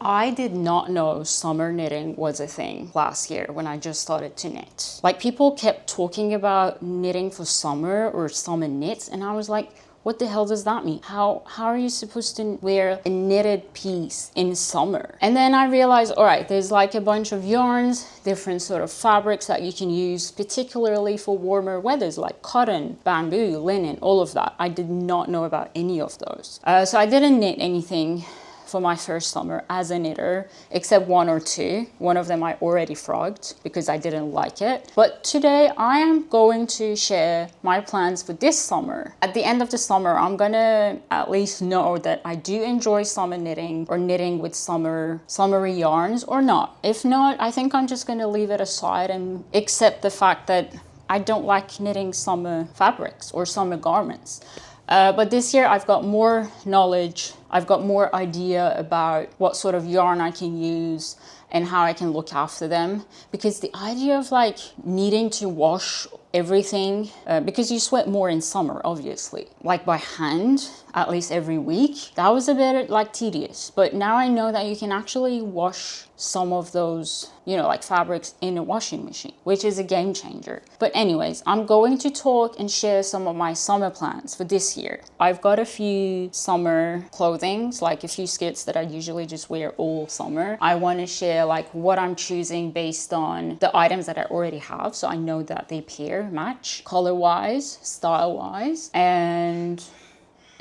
I did not know summer knitting was a thing last year when I just started to knit. Like, people kept talking about knitting for summer or summer knits, and I was like, what the hell does that mean? How are you supposed to wear a knitted piece in summer? And then I realized, all right, there's like a bunch of yarns, different sort of fabrics that you can use, particularly for warmer weathers, like cotton, bamboo, linen, all of that. I did not know about any of those. So I didn't knit anything for my first summer as a knitter, except one or two. One of them I already frogged because I didn't like it. But today I am going to share my plans for this summer. At the end of the summer, I'm gonna at least know that I do enjoy summer knitting or knitting with summery yarns or not. If not, I think I'm just gonna leave it aside and accept the fact that I don't like knitting summer fabrics or summer garments. But this year I've got more knowledge, I've got more idea about what sort of yarn I can use and how I can look after them. Because the idea of like needing to wash everything, because you sweat more in summer, obviously, like by hand, at least every week, that was a bit like tedious. But now I know that you can actually wash some of those, you know, like fabrics in a washing machine, which is a game changer. But anyways, I'm going to talk and share some of my summer plans for this year. I've got a few summer clothings, like a few skirts that I usually just wear all summer. I want to share like what I'm choosing based on the items that I already have, so I know that they pair, match, color-wise, style-wise, and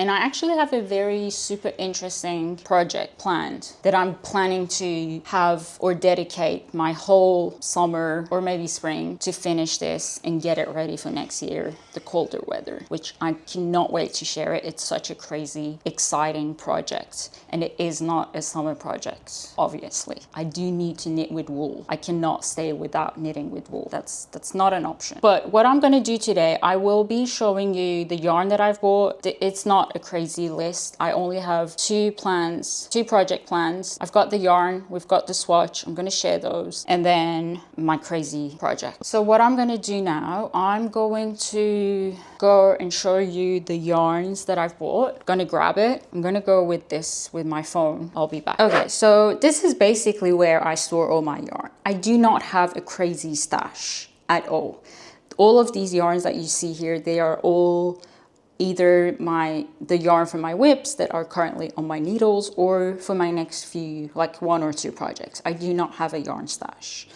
I actually have a very super interesting project planned that I'm planning to have or dedicate my whole summer or maybe spring to finish this and get it ready for next year, the colder weather, which I cannot wait to share it. It's such a crazy, exciting project, and it is not a summer project, obviously. I do need to knit with wool. I cannot stay without knitting with wool. That's not an option. But what I'm gonna do today, I will be showing you the yarn that I've bought. It's not a crazy list. I only have two project plans. I've got the yarn, we've got the swatch, I'm gonna share those, and then my crazy project. So what I'm gonna do now, I'm going to go and show you the yarns that I've bought. Gonna grab it. I'm gonna go with this with my phone. I'll be back. Okay, so this is basically where I store all my yarn. I do not have a crazy stash at all. All of these yarns that you see here, they are all either the yarn from my whips that are currently on my needles or for my next few, like 1 or 2 projects. I do not have a yarn stash.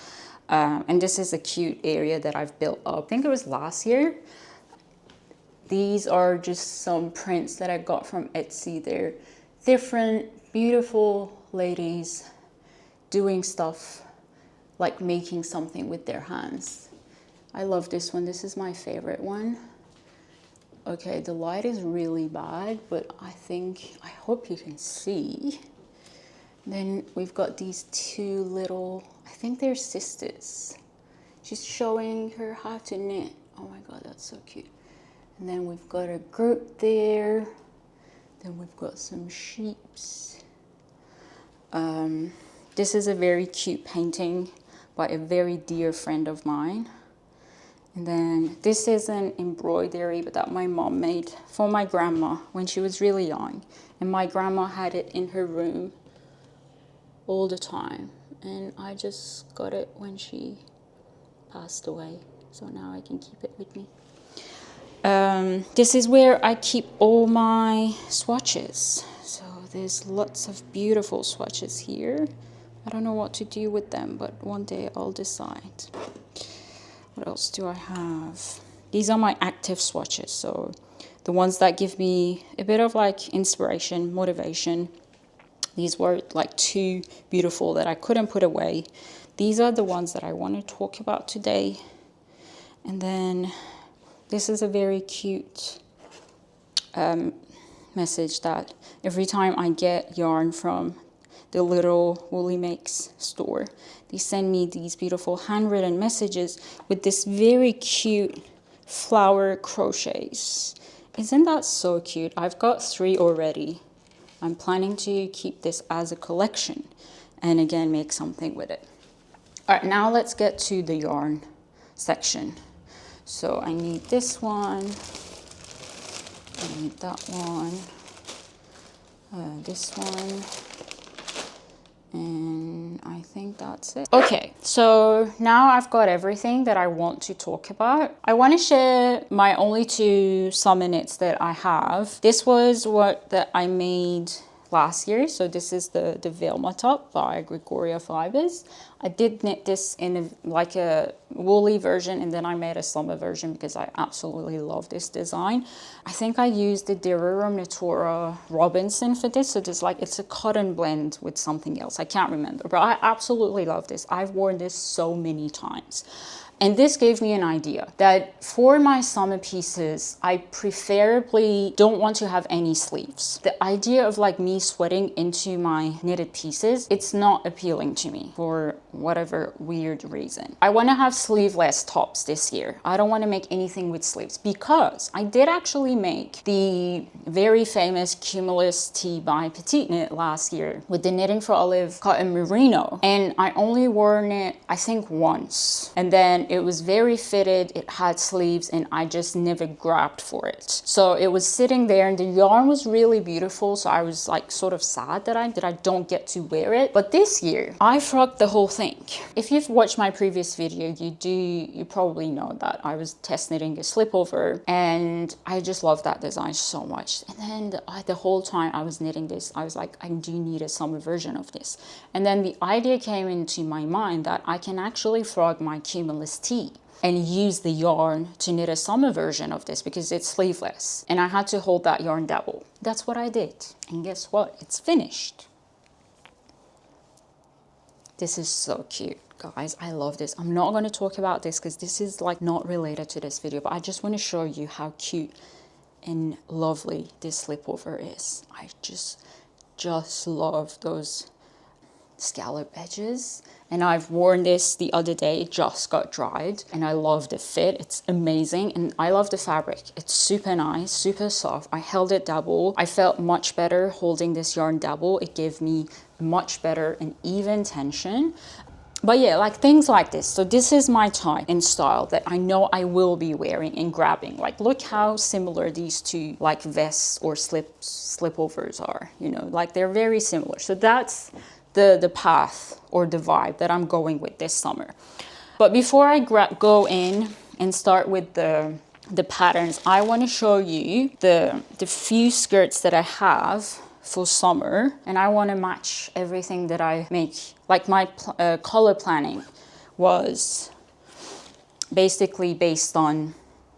And this is a cute area that I've built up. I think it was last year. These are just some prints that I got from Etsy. They're different, beautiful ladies doing stuff, like making something with their hands. I love this one. This is my favorite one. Okay, the light is really bad, but I hope you can see. Then we've got these two little, I think they're sisters. She's showing her how to knit. Oh my God, that's so cute. And then we've got a group there. Then we've got some sheeps. This is a very cute painting by a very dear friend of mine. And then this is an embroidery that my mom made for my grandma when she was really young. And my grandma had it in her room all the time. And I just got it when she passed away. So now I can keep it with me. This is where I keep all my swatches. So there's lots of beautiful swatches here. I don't know what to do with them, but one day I'll decide. What else do I have? These are my active swatches, so the ones that give me a bit of like inspiration, motivation. These were like 2 beautiful that I couldn't put away. These are the ones that I want to talk about today. And then this is a very cute message that every time I get yarn from the little Woolly Makes store, they send me these beautiful handwritten messages with this very cute flower crochets. Isn't that so cute? I've got 3 already. I'm planning to keep this as a collection and again make something with it. All right, now let's get to the yarn section. So I need this one, I need that one, this one, think that's it. Okay, so now I've got everything that I want to talk about. I want to share my only 2 summer knits that I have. This was what that I made last year. So this is the Vilma top by Gregoria Fibers. I did knit this in like a woolly version, and then I made a summer version because I absolutely love this design. I think I used the Rerum Natura Robinson for this. So it's a cotton blend with something else. I can't remember, but I absolutely love this. I've worn this so many times. And this gave me an idea that for my summer pieces, I preferably don't want to have any sleeves. The idea of like me sweating into my knitted pieces, it's not appealing to me for whatever weird reason. I want to have sleeveless tops this year. I don't want to make anything with sleeves because I did actually make the very famous Cumulus tee by Petite Knit last year with the Knitting for Olive cotton merino. And I only worn it, I think, once. And then it was very fitted, it had sleeves, and I just never grabbed for it. So it was sitting there, and the yarn was really beautiful, so I was like sort of sad that I don't get to wear it. But this year, I frogged the whole thing. If you've watched my previous video, you probably know that I was test knitting a Slipover, and I just love that design so much. And then the whole time I was knitting this, I was like, I do need a summer version of this. And then the idea came into my mind that I can actually frog my Cumulus tee and use the yarn to knit a summer version of this because it's sleeveless. And I had to hold that yarn double. That's what I did. And guess what? It's finished. This is so cute, guys. I love this. I'm not going to talk about this because this is like not related to this video, but I just want to show you how cute and lovely this Slipover is. I just love those scallop edges. And I've worn this the other day. It just got dried and I love the fit. It's amazing. And I love the fabric. It's super nice, super soft. I held it double. I felt much better holding this yarn double. It gave me much better and even tension. But yeah, like things like this. So this is my type and style that I know I will be wearing and grabbing. Like look how similar these two like vests or slipovers are, you know, like they're very similar. So that's the path or the vibe that I'm going with this summer. But before I go in and start with the patterns, I want to show you the few skirts that I have for summer, and I want to match everything that I make. Like my color planning was basically based on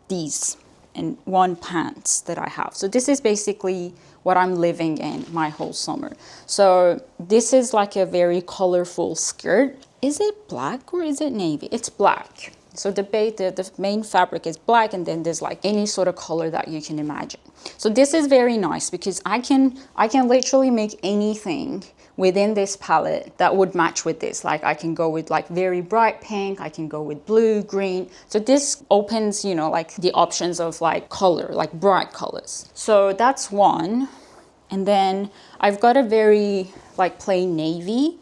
these and one pants that I have. So this is basically what I'm living in my whole summer. So this is like a very colorful skirt. Is it black or is it navy? It's black. So the main fabric is black, and then there's like any sort of color that you can imagine. So this is very nice because I can literally make anything within this palette that would match with this. Like I can go with like very bright pink, I can go with blue, green. So this opens, you know, like the options of like color, like bright colors. So that's one. And then I've got a very like plain navy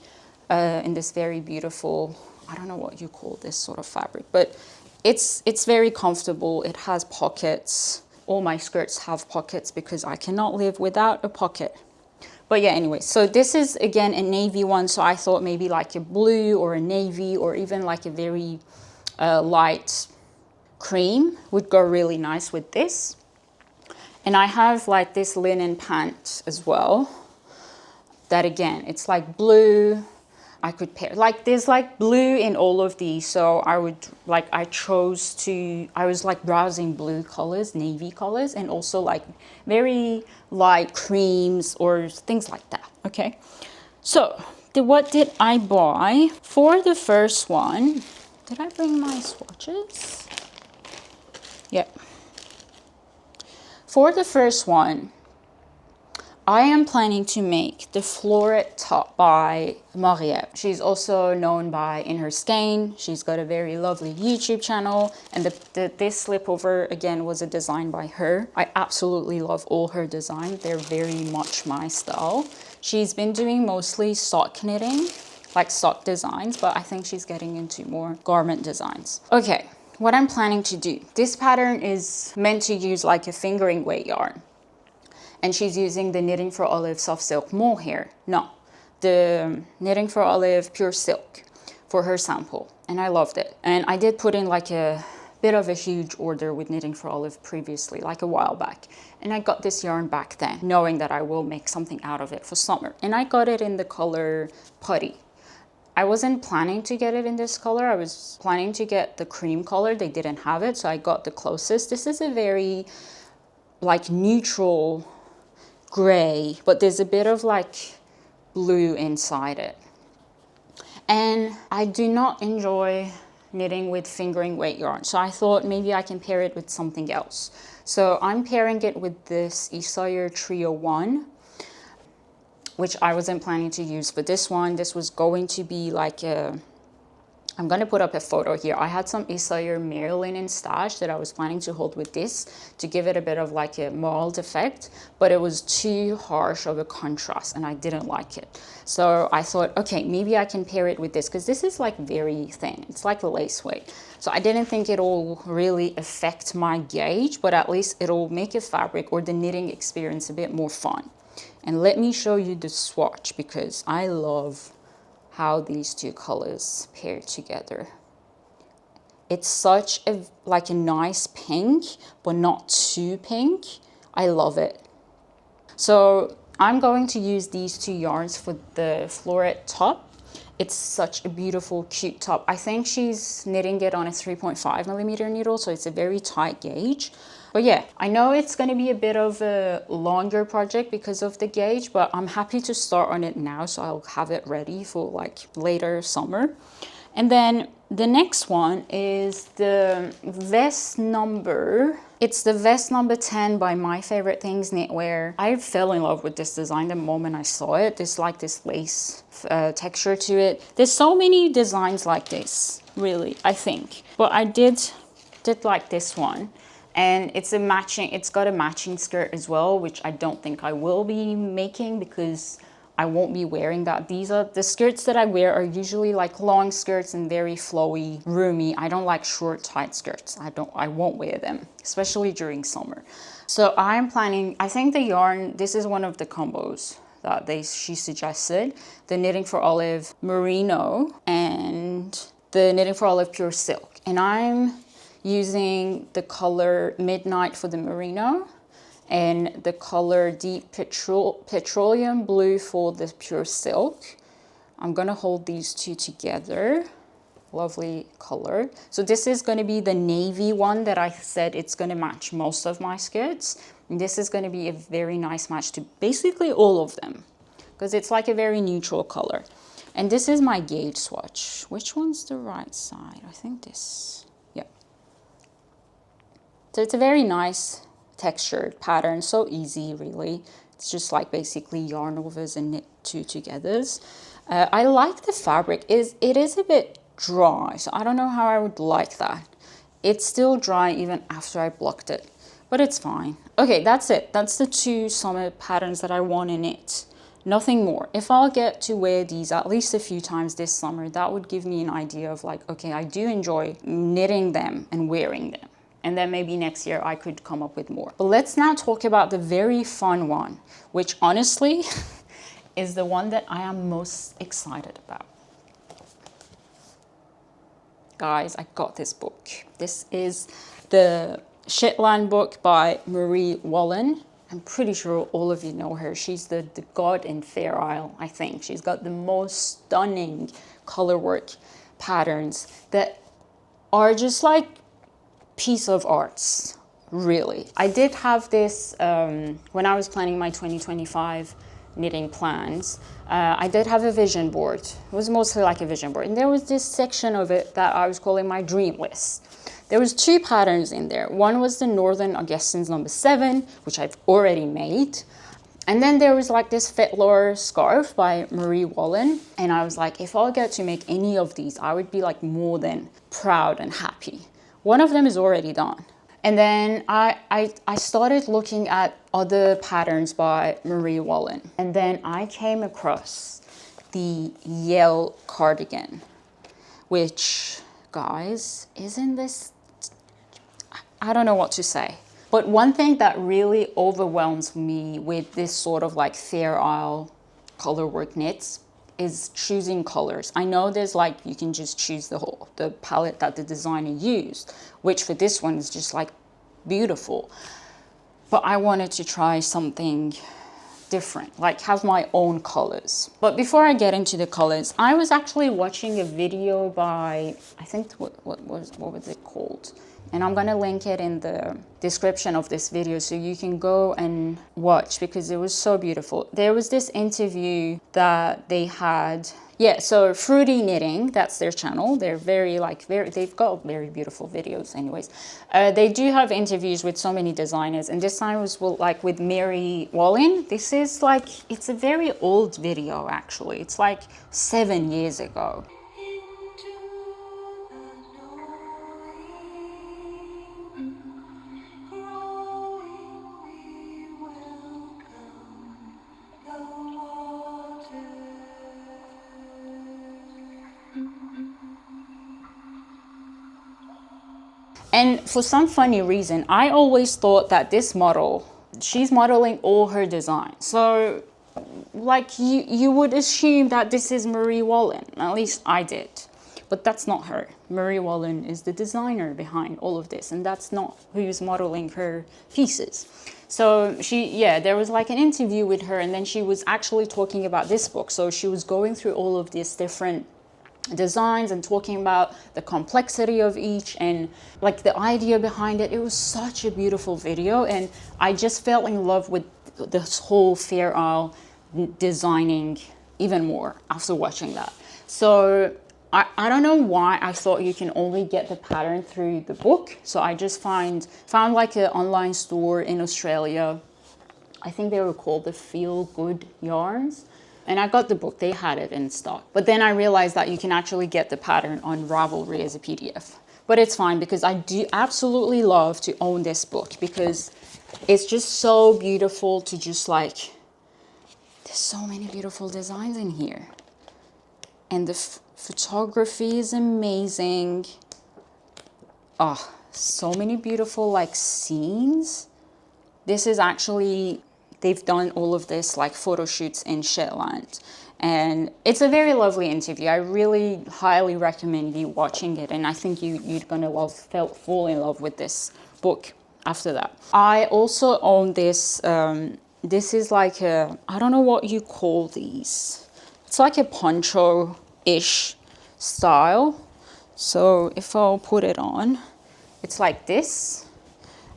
in this very beautiful, I don't know what you call this sort of fabric, but it's very comfortable. It has pockets. All my skirts have pockets because I cannot live without a pocket. But yeah, anyway, so this is again a navy one. So I thought maybe like a blue or a navy or even like a very light cream would go really nice with this. And I have like this linen pant as well. That again, it's like blue. I could pair, like there's like blue in all of these. So I would like, I was like browsing blue colors, navy colors, and also like very light creams or things like that. Okay. So what did I buy for the first one? Did I bring my swatches? Yep. For the first one, I am planning to make the Floret top by Marie. She's also known by In Her Skein. She's got a very lovely YouTube channel, and this Slipover again was a design by her. I absolutely love all her designs. They're very much my style. She's been doing mostly sock knitting, like sock designs, but I think she's getting into more garment designs. Okay, what I'm planning to do. This pattern is meant to use like a fingering weight yarn. And she's using the Knitting for Olive Soft Silk Mohair. No, the Knitting for Olive Pure Silk for her sample, and I loved it. And I did put in like a bit of a huge order with Knitting for Olive previously, like a while back. And I got this yarn back then, knowing that I will make something out of it for summer. And I got it in the color Putty. I wasn't planning to get it in this color. I was planning to get the cream color. They didn't have it, so I got the closest. This is a very like neutral gray, but there's a bit of like blue inside it. And I do not enjoy knitting with fingering weight yarn, so I thought maybe I can pair it with something else. So I'm pairing it with this Isager Trio 1, which I wasn't planning to use for this one. This was going to be like a, I'm going to put up a photo here. I had some Isager Maryland in stash that I was planning to hold with this to give it a bit of like a mold effect, but it was too harsh of a contrast and I didn't like it. So I thought, okay, maybe I can pair it with this because this is like very thin. It's like a lace weight. So I didn't think it'll really affect my gauge, but at least it'll make a fabric or the knitting experience a bit more fun. And let me show you the swatch because I love how these two colors pair together. It's such a like a nice pink, but not too pink. I love it. So I'm going to use these two yarns for the Floret top. It's such a beautiful, cute top. I think she's knitting it on a 3.5mm needle, so it's a very tight gauge. But yeah, I know it's going to be a bit of a longer project because of the gauge, but I'm happy to start on it now, so I'll have it ready for like later summer. And then the next one is the vest number. It's the vest number 10 by My Favorite Things Knitwear. I fell in love with this design the moment I saw it. There's like this lace texture to it. There's so many designs like this, really, I think. But I did like this one. And it's got a matching skirt as well, which I don't think I will be making because I won't be wearing that. These are the skirts that I wear are usually like long skirts and very flowy, roomy. I don't like short, tight skirts. I won't wear them, especially during summer. So I'm planning, I think the yarn, this is one of the combos that she suggested. The Knitting for Olive Merino and the Knitting for Olive Pure Silk. And I'm using the color Midnight for the Merino and the color Deep Petroleum Blue for the Pure Silk. I'm gonna hold these two together. Lovely color. So this is gonna be the navy one that I said it's gonna match most of my skirts. And this is gonna be a very nice match to basically all of them because it's like a very neutral color. And this is my gauge swatch. Which one's the right side? I think this. So it's a very nice textured pattern, so easy really. It's just like basically yarn overs and knit two togethers. I like the fabric. It is a bit dry, so I don't know how I would like that. It's still dry even after I blocked it, but it's fine. Okay, that's it. That's the two summer patterns that I want to knit. Nothing more. If I'll get to wear these at least a few times this summer, that would give me an idea of like, okay, I do enjoy knitting them and wearing them. And then maybe next year I could come up with more. But let's now talk about the very fun one, which honestly is the one that I am most excited about. Guys, I got this book. This is the Shetland book by Marie Wallin. I'm pretty sure all of you know her. She's the god in Fair Isle, I think. She's got the most stunning color work patterns that are just like piece of arts, really. I did have this when I was planning my 2025 knitting plans. I did have a vision board. It was mostly like a vision board, and there was this section of it that I was calling my dream list. There was two patterns in there. One was the Northern Augustins number 7, which I've already made. And then there was like this Fetloor scarf by Marie Wallin. And I was like, if I'll get to make any of these, I would be like more than proud and happy. One of them is already done. And then I started looking at other patterns by Marie Wallin. And then I came across the Yell Cardigan, which, guys, isn't this, I don't know what to say. But one thing that really overwhelms me with this sort of like Fair Isle color work knits is choosing colors. I know there's like, you can just choose the palette that the designer used, which for this one is just like beautiful. But I wanted to try something different, like have my own colors. But before I get into the colors, I was actually watching a video by, I think, what was it called? And I'm gonna link it in the description of this video so you can go and watch, because it was so beautiful. There was this interview that they had. Yeah, so Fruity Knitting, that's their channel. They're they've got very beautiful videos anyways. They do have interviews with so many designers, and this time was like with Marie Wallin. This is like, it's a very old video actually. It's like 7 years ago. And for some funny reason, I always thought that this model, she's modeling all her designs. So like you would assume that this is Marie Wallin, at least I did. But that's not her. Marie Wallin is the designer behind all of this, and that's not who's modeling her pieces. So there was like an interview with her, and then she was actually talking about this book. So she was going through all of these different designs and talking about the complexity of each and like the idea behind it. It was such a beautiful video, and I just fell in love with this whole Fair Isle designing even more after watching that. So I don't know why I thought you can only get the pattern through the book. So I just found like an online store in Australia. I think they were called the Feel Good Yarns. And I got the book, they had it in stock. But then I realized that you can actually get the pattern on Ravelry as a PDF. But it's fine, because I do absolutely love to own this book, because it's just so beautiful to just like, there's so many beautiful designs in here. And the photography is amazing. Oh, so many beautiful like scenes. This is actually, they've done all of this like photo shoots in Shetland, and it's a very lovely interview. I really highly recommend you watching it, and I think you're gonna fall in love with this book after that. I also own this. This is like a, I don't know what you call these. It's like a poncho-ish style. So if I'll put it on, it's like this,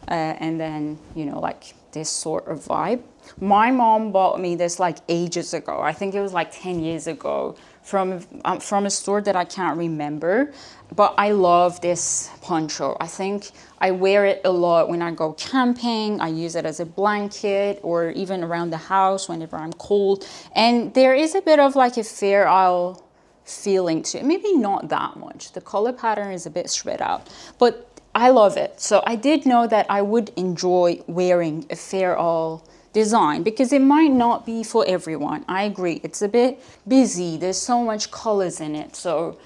and then like this sort of vibe. My mom bought me this like ages ago. I think it was like 10 years ago from a store that I can't remember. But I love this poncho. I think I wear it a lot when I go camping. I use it as a blanket, or even around the house whenever I'm cold. And there is a bit of like a Fair Isle feeling to it. Maybe not that much. The color pattern is a bit spread out, but I love it. So I did know that I would enjoy wearing a Fair Isle design, because it might not be for everyone. I agree, it's a bit busy, there's so much colors in it, so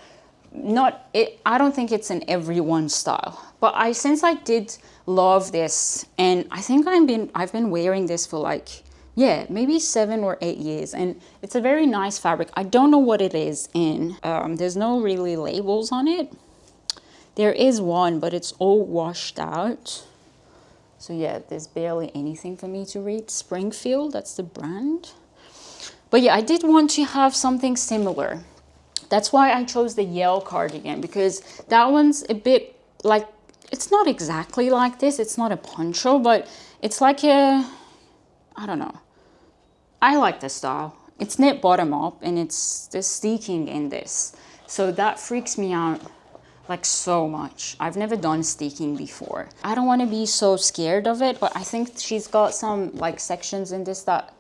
I don't think it's an everyone's style. But since I did love this, and I think I've been wearing this for like, yeah, maybe 7 or 8 years, and it's a very nice fabric. I don't know what it is in. There's no really labels on it. There is one, but it's all washed out. So yeah, there's barely anything for me to read. Springfield, that's the brand. But yeah, I did want to have something similar. That's why I chose the Yell cardigan, because that one's a bit like, it's not exactly like this. It's not a poncho, but it's like a, I don't know. I like the style. It's knit bottom up, and there's steeking in this. So that freaks me out like so much. I've never done steeking before. I don't want to be so scared of it, but I think she's got some like sections in this that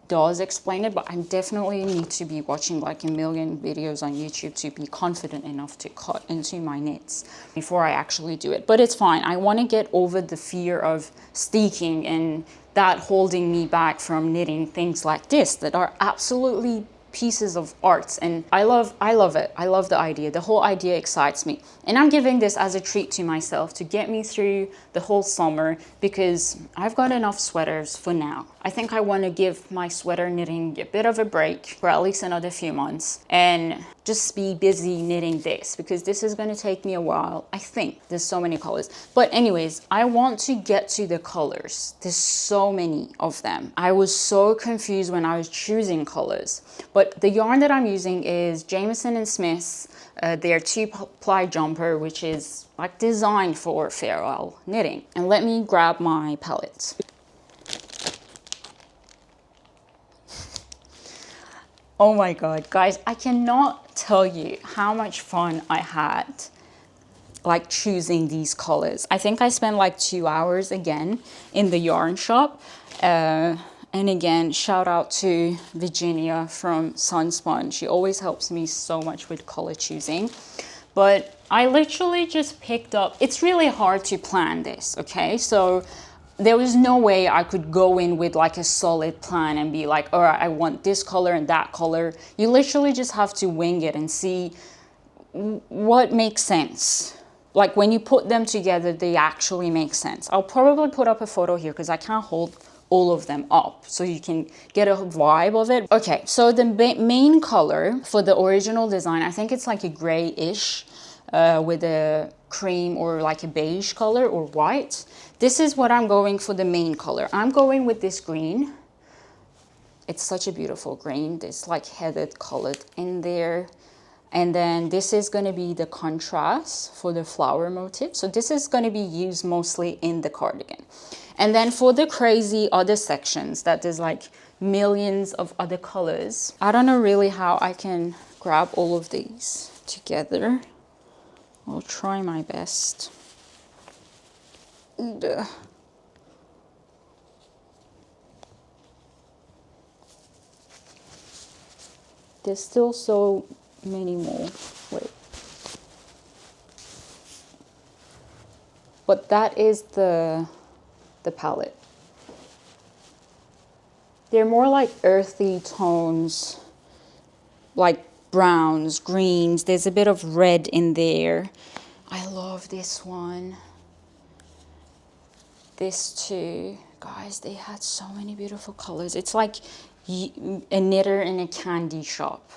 does explain it, but I definitely need to be watching like a million videos on YouTube to be confident enough to cut into my knits before I actually do it. But it's fine. I want to get over the fear of steeking and that holding me back from knitting things like this that are absolutely pieces of arts, and I love it. I love the idea. The whole idea excites me, and I'm giving this as a treat to myself to get me through the whole summer, because I've got enough sweaters for now. I think I want to give my sweater knitting a bit of a break for at least another few months and just be busy knitting this, because this is going to take me a while. I think there's so many colors, but anyways, I want to get to the colors. There's so many of them. I was so confused when I was choosing colors, but the yarn that I'm using is Jamieson and Smith's their 2-ply jumper, which is like designed for Fair knitting. And let me grab my palette. Oh my god, guys, I cannot tell you how much fun I had like choosing these colors. I think I spent like 2 hours again in the yarn shop. And again, shout out to Virginia from Sunspun. She always helps me so much with color choosing. But I literally just picked up, it's really hard to plan this, okay? So there was no way I could go in with like a solid plan and be like, all right, I want this color and that color. You literally just have to wing it and see what makes sense. Like when you put them together, they actually make sense. I'll probably put up a photo here because I can't hold all of them up so you can get a vibe of it. Okay, so the main color for the original design, I think it's like a grayish with a cream or like a beige color or white. This is what I'm going for the main color. I'm going with this green. It's such a beautiful green. This like heathered colored in there. And then this is going to be the contrast for the flower motif. So this is going to be used mostly in the cardigan. And then for the crazy other sections that there's like millions of other colors, I don't know really how I can grab all of these together. I'll try my best. There's still so many more. Wait. But that is the palette. They're more like earthy tones, like browns, greens. There's a bit of red in there. I love this one. This too. Guys, they had so many beautiful colors. It's like a knitter in a candy shop,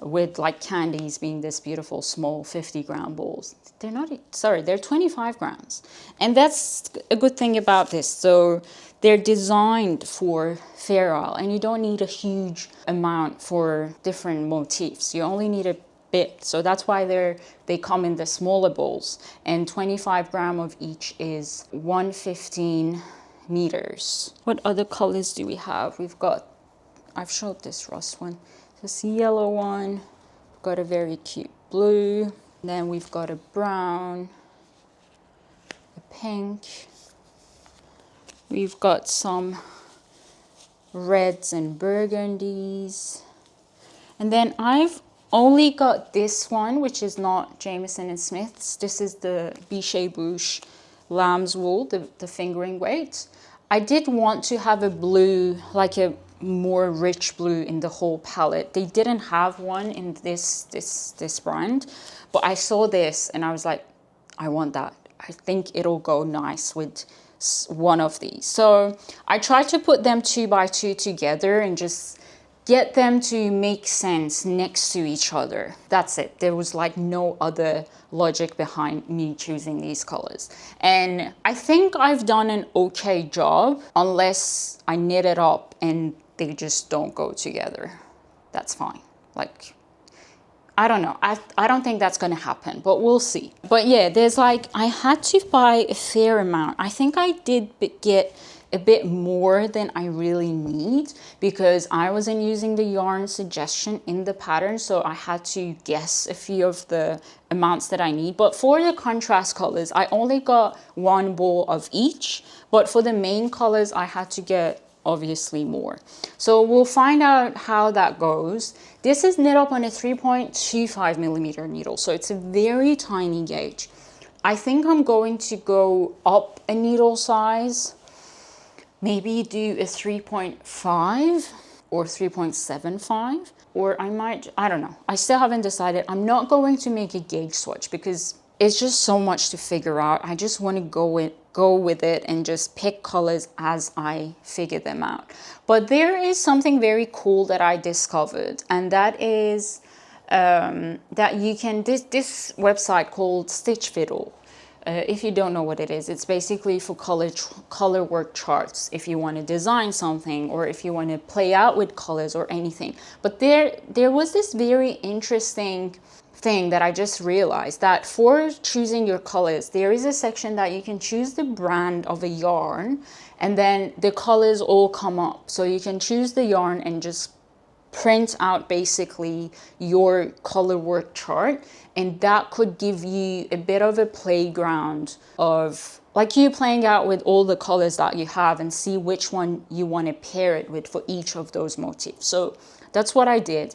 with like candies being this beautiful small 50-gram balls. They're not, sorry, they're 25 grams. And that's a good thing about this. So they're designed for Fair Isle, and you don't need a huge amount for different motifs. You only need a bit. So that's why they come in the smaller bowls, and 25 gram of each is 115 meters. What other colors do we have? We've got, I've showed this rust one. This yellow one, we've got a very cute blue, then we've got a brown, a pink, we've got some reds and burgundies, and then I've only got this one, which is not Jamieson and Smith's. This is the Bichet Bouche lamb's wool, the fingering weight. I did want to have a blue, like a more rich blue in the whole palette. They didn't have one in this brand, but I saw this and I was like, I want that. I think it'll go nice with one of these. So I tried to put them 2 by 2 together and just get them to make sense next to each other. That's it. There was like no other logic behind me choosing these colors. And I think I've done an okay job, unless I knit it up and they just don't go together. That's fine. Like, I don't know. I don't think that's going to happen, but we'll see. But yeah, there's like, I had to buy a fair amount. I think I did get a bit more than I really need, because I wasn't using the yarn suggestion in the pattern, so I had to guess a few of the amounts that I need. But for the contrast colors, I only got 1 ball of each, but for the main colors, I had to get obviously more. So we'll find out how that goes. This is knit up on a 3.25 millimeter needle, so it's a very tiny gauge. I think I'm going to go up a needle size, maybe do a 3.5 or 3.75. or I might, I don't know. I still haven't decided. I'm not going to make a gauge swatch because it's just so much to figure out. I just want to go with it and just pick colors as I figure them out. But there is something very cool that I discovered, and that is that you can, this website called Stitch Fiddle. If you don't know what it is, it's basically for color work charts. If you want to design something, or if you want to play out with colors or anything. But there was this very interesting thing that I just realized, that for choosing your colors, there is a section that you can choose the brand of a yarn, and then the colors all come up. So you can choose the yarn and just print out basically your color work chart, and that could give you a bit of a playground of like you playing out with all the colors that you have and see which one you want to pair it with for each of those motifs. So that's what I did.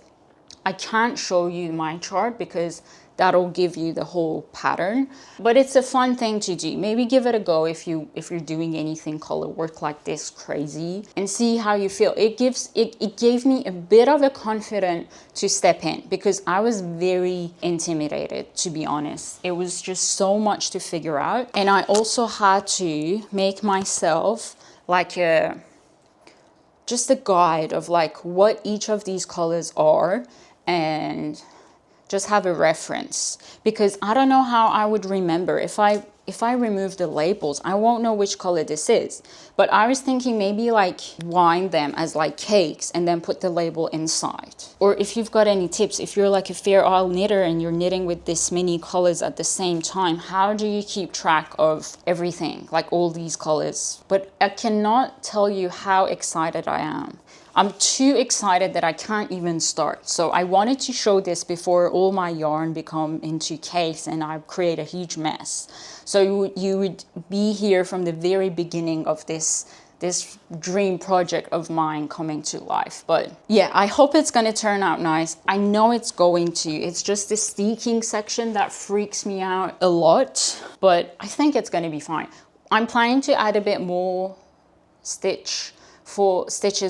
I can't show you my chart because that'll give you the whole pattern, but it's a fun thing to do. Maybe give it a go if you're doing anything color work like this crazy, and see how you feel. It gave me a bit of a confidence to step in, because I was very intimidated, to be honest. It was just so much to figure out, and I also had to make myself like just a guide of like what each of these colors are, and just have a reference, because I don't know how I would remember. If I remove the labels, I won't know which color this is. But I was thinking maybe like wind them as like cakes and then put the label inside. Or if you've got any tips, if you're like a Fair Isle knitter and you're knitting with this many colors at the same time, how do you keep track of everything, like all these colors? But I cannot tell you how excited I am. I'm too excited that I can't even start. So I wanted to show this before all my yarn become into cakes and I create a huge mess. So you would be here from the very beginning of this dream project of mine coming to life. But yeah, I hope it's going to turn out nice. I know it's going to. It's just the steeking section that freaks me out a lot, but I think it's going to be fine. I'm planning to add a bit more stitches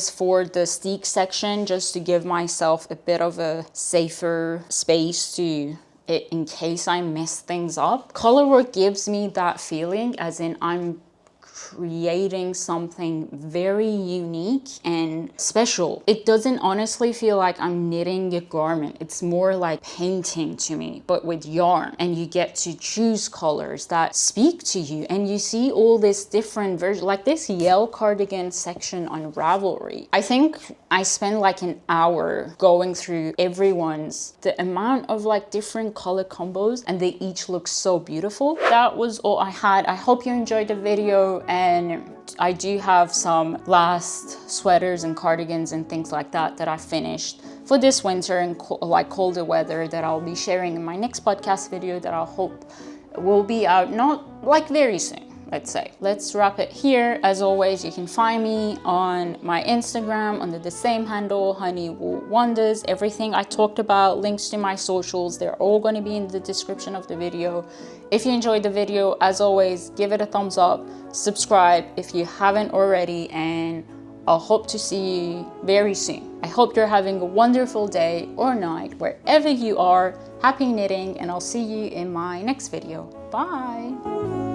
for the steek section, just to give myself a bit of a safer space to it in case I mess things up. Color work gives me that feeling, as in I'm creating something very unique and special. It doesn't honestly feel like I'm knitting a garment. It's more like painting to me, but with yarn, and you get to choose colors that speak to you, and you see all this different version, like this Yell Cardigan section on Ravelry. I think I spent like an hour going through the amount of like different color combos, and they each look so beautiful. That was all I had. I hope you enjoyed the video, and I do have some last sweaters and cardigans and things like that I finished for this winter and like colder weather, that I'll be sharing in my next podcast video that I hope will be out not like very soon. Let's say. Let's wrap it here. As always, you can find me on my Instagram under the same handle, Honey Wool Wonders. Everything I talked about, links to my socials, they're all going to be in the description of the video. If you enjoyed the video, as always, give it a thumbs up, subscribe if you haven't already, and I'll hope to see you very soon. I hope you're having a wonderful day or night wherever you are. Happy knitting, and I'll see you in my next video. Bye.